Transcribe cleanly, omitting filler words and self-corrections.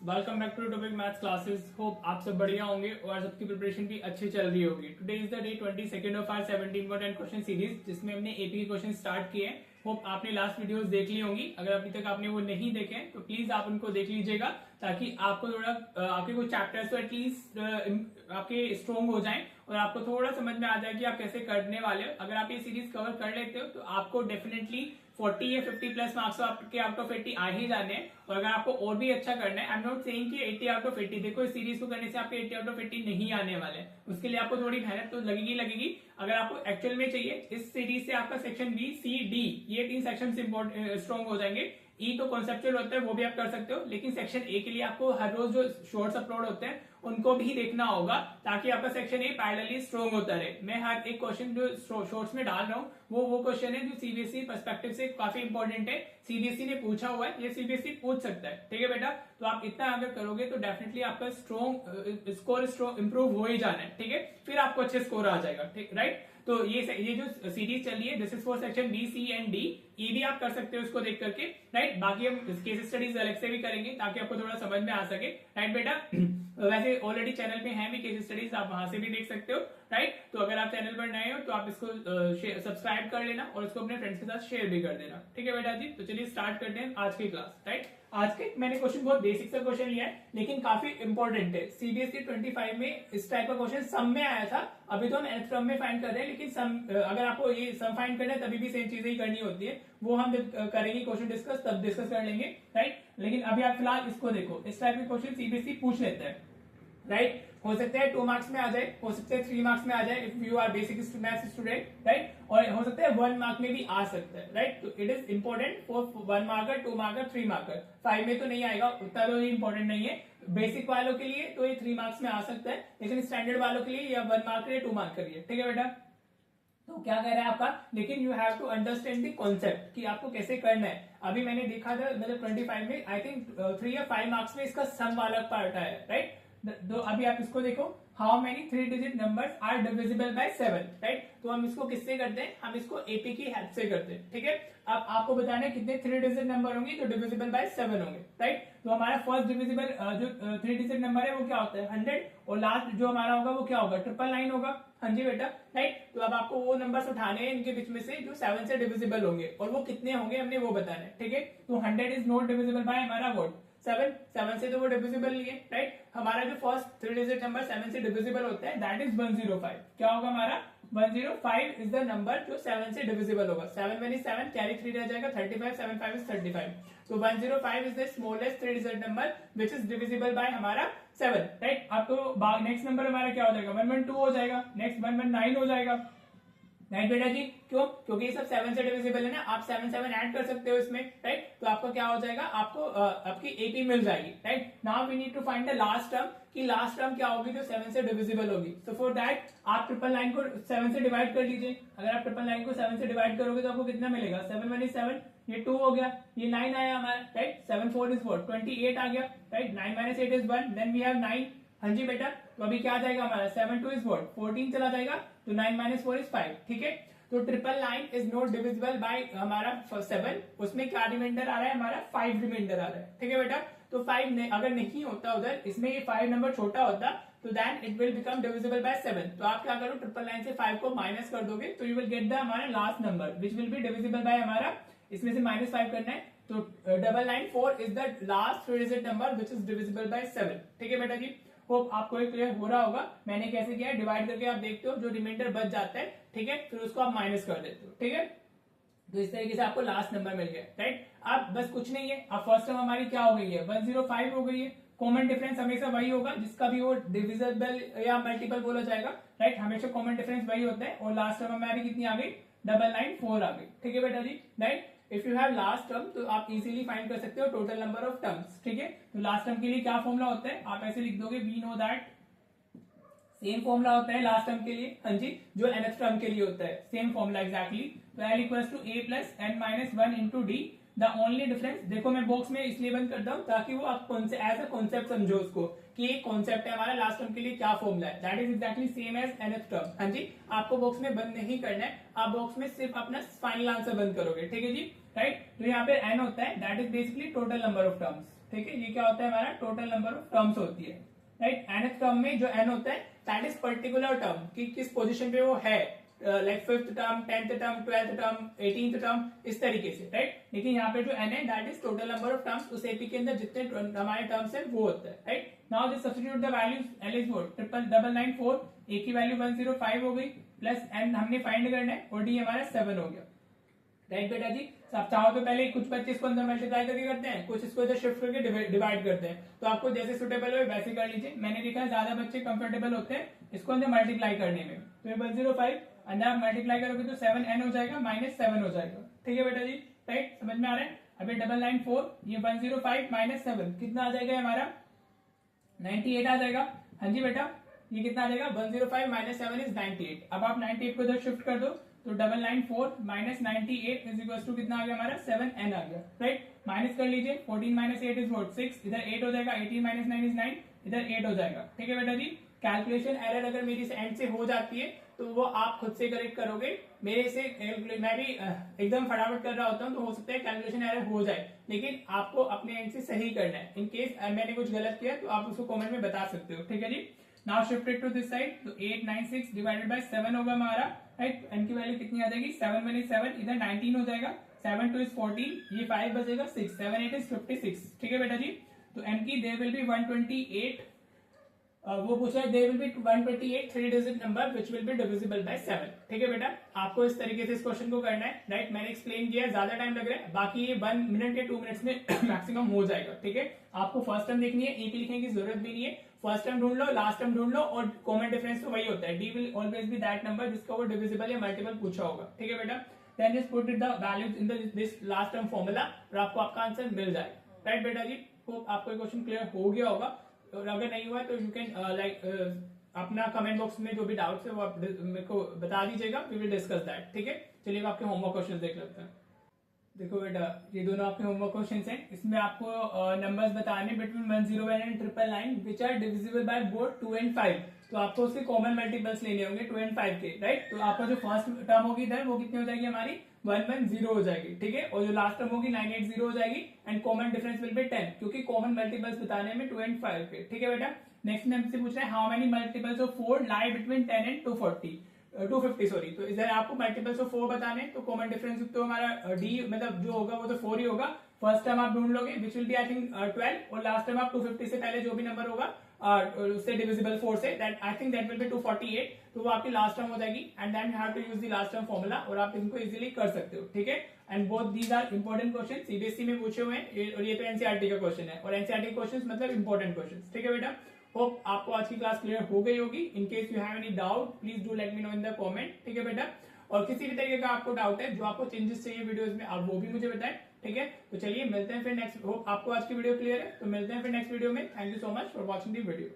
Welcome back to topic maths classes. Hope आप सब बढ़िया होंगे और सबकी प्रिपरेशन भी अच्छी चल रही होगी। Today is the day 22 of our 17 question series, जिसमें हमने एपी के क्वेश्चन स्टार्ट किए हैं। होप आपने लास्ट वीडियोस देख ली होंगी। अगर अभी तक आपने वो नहीं देखे तो प्लीज आप उनको देख लीजिएगा, ताकि आपको थोड़ा आपके कुछ चैप्टर्स तो एटलीस्ट आपके स्ट्रॉन्ग हो जाएं और आपको थोड़ा समझ में आ जाए कि आप कैसे करने वाले हो। अगर आप ये सीरीज कवर कर लेते हो तो आपको डेफिनेटली 40 या 50 प्लस मार्क्स आपके आउट ऑफ 80 आ ही जाने हैं। और अगर आपको और भी अच्छा करना है, आई एम नॉट सेइंग कि 80 आउट ऑफ 80, देखो इस सीरीज को करने से आपके 80 आउट ऑफ 80 नहीं आने वाले। उसके लिए आपको थोड़ी मेहनत तो लगेगी। अगर आपको एक्चुअल में चाहिए, इस सीरीज से आपका सेक्शन बी, सी, डी ये 3 सेक्शन स्ट्रॉन्ग हो जाएंगे। ई तो कॉन्सेप्चुअल होता है, वो भी आप कर सकते हो, लेकिन सेक्शन ए के लिए आपको हर रोज जो शॉर्ट्स अपलोड होते हैं उनको भी देखना होगा, ताकि आपका सेक्शन ए पैरेलली स्ट्रॉन्ग होता रहे। मैं हर एक क्वेश्चन जो शॉर्ट्स में डाल रहा हूँ वो क्वेश्चन है जो सीबीएसई पर्सपेक्टिव से काफी इंपॉर्टेंट है। सीबीएसई ने पूछा हुआ है, ये सीबीएसई पूछ सकता है। ठीक है बेटा, तो आप इतना अगर करोगे तो डेफिनेटली आपका स्कोर इंप्रूव हो ही जाना है। ठीक है, फिर आपको अच्छे स्कोर आ जाएगा। ठीक, राइट। तो ये जो सीरीज चल रही है, this is for section B, C and D. ये भी आप कर सकते हो इसको देख करके, राइट। बाकी हम केस स्टडीज अलग से भी करेंगे ताकि आपको थोड़ा समझ में आ सके, राइट बेटा। वैसे ऑलरेडी चैनल पे है भी केस स्टडीज, आप वहां से भी देख सकते हो, राइट। तो अगर आप चैनल पर नए हो तो आप इसको सब्सक्राइब कर लेना और इसको अपने फ्रेंड्स के साथ शेयर भी कर देना। ठीक है बेटा जी, तो चलिए स्टार्ट करते हैं आज की क्लास, राइट। आज के मैंने क्वेश्चन बहुत बेसिक सा क्वेश्चन लिया है, लेकिन काफी इंपॉर्टेंट है। सीबीएसई 25 में इस टाइप का क्वेश्चन सम में आया था। अभी तो हम nth टर्म में फाइंड कर रहे हैं, लेकिन सम अगर आपको ये सम फाइंड करना है तभी भी सेम चीजें ही करनी होती है। वो हम करेंगे क्वेश्चन डिस्कस, तब डिस्कस कर लेंगे, राइट। लेकिन अभी आप फिलहाल इसको देखो, इस टाइप के क्वेश्चन सीबीएसई पूछ लेता है, राइट। हो सकता है 2 मार्क्स में आ जाए, हो सकता है 3 मार्क्स में आ जाए if you are basic maths student, right. और हो सकता है 1 मार्क में भी आ सकता है, राइट। तो it is important for 1 marker, 2 marker, 3 marker. 5 में तो नहीं आएगा, उतना तो इंपॉर्टेंट नहीं है। बेसिक वालों के लिए तो ये 3 मार्क्स में आ सकता है, लेकिन स्टैंडर्ड वालों के लिए या 1 मार्कर या 2 मार्कर है। ठीक है बेटा, तो क्या कह रहा है आपका, लेकिन you have to understand the concept कि आपको कैसे करना है। अभी मैंने देखा था, मतलब 25 में आई थिंक 3 या 5 मार्क्स में इसका सम वाला पार्ट आया, राइट। तो अभी आप इसको देखो, how many 3 digit numbers are divisible by 7, right. तो हम इसको किससे करते हैं, हम इसको एपी की हेल्प से करते हैं। ठीक है, अब आपको बताना है कितने 3 डिजिट नंबर होंगे जो डिविजिबल बाय 7 होंगे, राइट। तो हमारा फर्स्ट डिविजिबल जो 3 डिजिट नंबर है वो क्या होता है, 100, और लास्ट जो हमारा होगा वो क्या होगा, 999 होगा। हाँ जी बेटा, राइट। तो अब आपको वो नंबर्स उठाने हैं इनके बीच में से जो 7 से डिविजिबल होंगे, और वो कितने होंगे हमने वो बताना है। ठीक है, तो 100 इज नॉट डिविजिबल बाय हमारा वोट 7 से तो वो डिविजिबल नहीं है, राइट। हमारा जो फर्स्ट 3 डिजिट नंबर 7 से डिविजिबल होता है, दैट इज 105। क्या होगा हमारा, 105 इज द नंबर जो 7 से डिविजिबल होगा। 7 1 is 7, कैरी 3 रह जाएगा, 35, 7 5 is 35। तो 105 is the smallest 3 digit number which is divisible by हमारा 7, राइट। अब तो नेक्स्ट नंबर हमारा क्या हो जाएगा, 112 हो जाएगा, नेक्स्ट 119 हो जाएगा, राइट बेटा जी। क्यों, क्योंकि ये सब 7 से डिविजिबल है ना, आप 7 ऐड कर सकते हो इसमें, राइट। तो आपका क्या हो जाएगा, आपको आपकी एपी मिल जाएगी, right. Now we need to find the last term, कि लास्ट टर्म क्या होगी जो 7 से डिविजिबल होगी। सो फॉर दैट आप 999 को 7 से डिवाइड कर लीजिए। अगर आप 999 को 7 से डिवाइड करोगे तो आपको कितना मिलेगा, 7 1 is 7, ये 2 हो गया, ये 9 आया हमारा, राइट। 7 4 is 4, 28 आ गया, right. 9 minus 8 is 1, then we have 9। हाँ जी बेटा, तो अभी क्या आ जाएगा हमारा, 7 2 is 14 चला जाएगा, तो 9 minus 4 is 5। ठीक है, तो 999 इज नॉट डिविजिबल बाय हमारा 7, उसमें क्या रिमाइंडर आ रहा है हमारा, 5 रिमाइंडर आ रहा है। ठीक है बेटा, तो 5 अगर नहीं होता उधर, इसमें ये 5 नंबर छोटा होता, तो then it will become divisible by 7। तो आप क्या करो, 999 से 5 को माइनस कर दोगे तो यू विल गेट द हमारा last number which will be divisible bye हमारा, इसमें से -5 करना है, तो 994 is the last 3 digit number which is divisible by 7। ठीक है बेटा जी, होप आपको एक क्लियर हो रहा होगा। मैंने कैसे किया है, डिवाइड करके आप देखते हो जो रिमाइंडर बच जाता है, ठीक है, फिर उसको आप माइनस कर देते हो। ठीक है, तो इस तरीके से आपको लास्ट नंबर मिल गया, राइट। अब बस कुछ नहीं है, अब फर्स्ट टर्म हमारी क्या हो गई है, 105 हो गई है। कॉमन डिफरेंस हमेशा वही होगा जिसका भी वो डिविजिबल या मल्टीपल बोला जाएगा, राइट। हमेशा कॉमन डिफरेंस वही होता है, और लास्ट टर्म हमारी कितनी आ गई, 994 आ गई। ठीक है बेटा जी, right. If you have last term तो आप इजीली फाइंड कर सकते हो टोटल नंबर ऑफ टर्म्स। ठीक है, तो लास्ट टर्म के लिए क्या फॉर्मूला होता है, आप ऐसे लिख दोगे, we know that, same formula होता है लास्ट टर्म के लिए, हाँ जी, जो nth टर्म के लिए होता है, सेम फॉर्मूला एग्जैक्टली। तो L equals to A plus n minus 1 into d. The only difference, देखो मैं बॉक्स में इसलिए बंद करता हूं ताकि वो आप एज अ कॉन्सेप्ट समझो उसको, कि एक कॉन्सेप्ट है हमारा लास्ट टर्म के लिए क्या फॉर्मूला है, that is exactly same as nth term. हाँ जी, आपको बॉक्स में बंद नहीं करना है, आप बॉक्स में सिर्फ अपना फाइनल आंसर बंद करोगे। ठीक है जी, राइट। तो यहाँ पे n होता है, that is basically total number of terms. ठीक है, ये क्या होता है हमारा टोटल नंबर ऑफ टर्म्स होती है, राइट। nth टर्म में जो n होता है दैट इज पर्टिकुलर टर्म कि किस पोजीशन पे वो है, like 5th term, 10th term, 12th term, 18th term, इस तरीके से, राइट। लेकिन यहाँ पे जो n है that is total number of terms, उस एपी के अंदर जितने हमारे टर्म्स है वो होता है, right. Now just substitute the values, l is what 99994, a की वैल्यू 105 हो गई, प्लस n हमने फाइंड करना है और d हमारा 7 हो गया, राइट बेटा जी। आप चाहो तो पहले कुछ बच्चे इसको अंदर मल्टीप्लाई करके करते हैं, कुछ इसको इधर शिफ्ट करके डिवाइड करते हैं, तो आपको जैसे सुटेबल हो वैसे कर लीजिए। मैंने देखा है ज्यादा बच्चे कंफर्टेबल होते हैं इसको अंदर मल्टीप्लाई करने में, तो ये 105 अंदर आप मल्टीप्लाई करोगे तो 7n हो जाएगा, -7 हो जाएगा, ठीक है बेटा जी, राइट। समझ में आ रहा है। अभी 994 ये 105 -7 कितना आ जाएगा हमारा 98 आ जाएगा। हाँ जी बेटा, ये कितना आ जाएगा 105 -7 इज 98। अब आप 98 को इधर शिफ्ट कर दो तो 994 -98 इज इक्वल टू कितना आ गया हमारा 7n आ गया, राइट। माइनस कर लीजिए, 14 - 8 इज व्हाट 6, इधर 8 हो जाएगा, 18 - 9 इज 9, इधर 8 हो जाएगा, ठीक है बेटा जी। कैलकुलेशन एरर अगर मेरी से एंड से हो जाती है तो वो आप खुद से करेक्ट करोगे, मेरे से मैं भी एकदम फटाफट कर रहा होता हूँ तो हो सकता है कैलकुलेशन एरर हो जाए, लेकिन आपको अपने एंड से सही करना है। इन केस मैंने कुछ गलत किया तो आप उसको कमेंट में बता सकते हो, ठीक है जी। Now shifted to this side, तो 896 डिवाइडेड बाय 7 होगा हमारा, राइट। n की वैल्यू कितनी आ जाएगी 7 1 is 7, इधर 19 हो जाएगा, 7 2 is 14, ये 5 बचेगा 6, 7 8 is 56, ठीक है बेटा जी। तो n की देयर विल बी 128, वो पूछा है there will be 128 3 digit number which will be divisible by 7, ठीक है बेटा। आपको इस तरीके से इस क्वेश्चन को करना है, राइट। मैंने एक्सप्लेन किया, ज्यादा टाइम लग रहा है, बाकी ये 1 मिनट या 2 मिनट्स में मैक्सिमम हो जाएगा, ठीक है। आपको फर्स्ट टर्म देखनी है, एक लिखने की जरूरत भी नहीं है, फर्स्ट टर्म ढूंढ लो, लास्ट टर्म ढूंढ लो, और कॉमन डिफरेंस तो वही होता है, D will always be that number जिसका वो डिविजिबल या मल्टीपल पूछा होगा, ठीक है बेटा। Then just put the values in this last term formula और आपको आपका आंसर मिल जाएगा, राइट बेटा जी। होप आपको क्वेश्चन क्लियर हो गया होगा, और अगर नहीं हुआ तो यू कैन अपना कमेंट बॉक्स में जो भी डाउट्स है वो आप मेरे को बता दीजिएगा, वी विल डिस्कस दैट, ठीक है। चलिए आपके होमवर्क क्वेश्चन देख लेते हैं। देखो बेटा, ये दोनों आपके होमवर्क क्वेश्चंस हैं, इसमें आपको नंबर्स बताने between 101 and 999 which are divisible by both 2 and 5, तो आपको उसके कॉमन मल्टीपल्स लेने होंगे 2 and 5 के, राइट। तो आपका जो फर्स्ट टर्म होगी इधर वो कितनी हो जाएगी हमारी 110 हो जाएगी, ठीक है। और जो लास्ट टर्म होगी 980 हो जाएगी, and common difference will be 10, क्योंकि कॉमन मल्टीपल्स बताने में 2 and 5 के, ठीक है बेटा। नेक्स्ट में हमसे पूछ रहा है how many multiples of 4 lie between 10 and 250 sorry. तो इधर आपको मल्टीपल्स ऑफ 4 बताने, तो कॉमन डिफरेंस तो हमारा डी मतलब जो होगा वो तो 4 ही होगा। फर्स्ट टर्म आप ढूंढ लोगे which will be I think 12, और लास्ट टर्म आप 250 से पहले जो भी नंबर होगा उससे डिविजिबल 4 से, that I think that will be 248, तो वो आपकी लास्ट टर्म हो जाएगी, and then you have to use the last term formula, और आप इनको इजीली कर सकते हो, ठीक है। And both these are important question, CBSE में पूछे हुए हैं, और ये तो एनसीईआरटी का क्वेश्चन है, और एनसीईआरटी क्वेश्चन मतलब इंपॉर्टेंट क्वेश्चन, ठीक है बेटा। होप आपको आज की क्लास क्लियर हो गई होगी। In case you have any doubt please do let me know in the comment, ठीक है बेटा। और किसी भी तरीके का आपको डाउट है, जो आपको चेंजेस चाहिए वीडियोस में, आप वो भी मुझे बताएं, ठीक है। तो चलिए मिलते हैं फिर नेक्स्ट, होप आपको आज की वीडियो क्लियर है, तो मिलते हैं फिर नेक्स्ट वीडियो में। Thank you so much for watching the video.